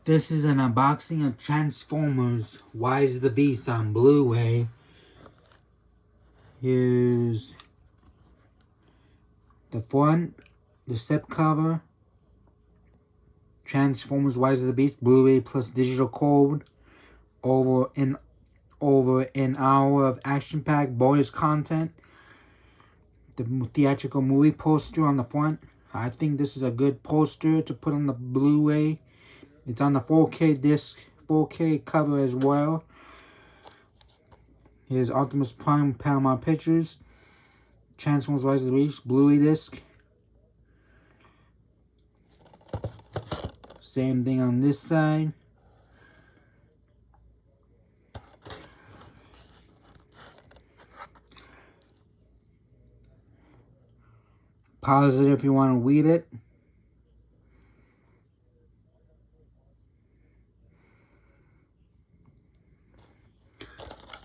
This is an unboxing of Transformers Rise of the Beast on Blu-ray. Here's the front, the slipcover, Transformers Rise of the Beast Blu-ray plus digital code, over an hour of action-packed bonus content. The theatrical movie poster on the front. I think this is a good poster to put on the Blu-ray. It's on the 4K disc, 4K cover as well. Here's Optimus Prime Paramount Pictures, Transformers Rise of the Beast Blu-ray disc. Same thing on this side. Pause it if you want to read it.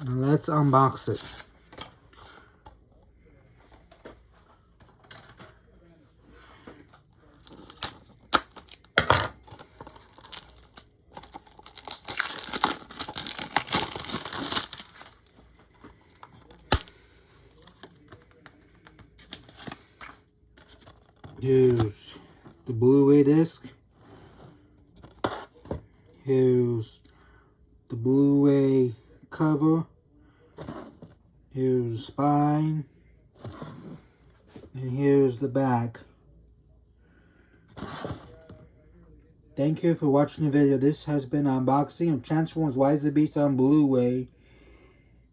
Now let's unbox it. Here's the Blu-ray disc. Here's the Blu-ray cover. Here's the spine. And here's the back. Thank you for watching the video. This has been an unboxing of Transformers Rise of the Beast on Blu-ray.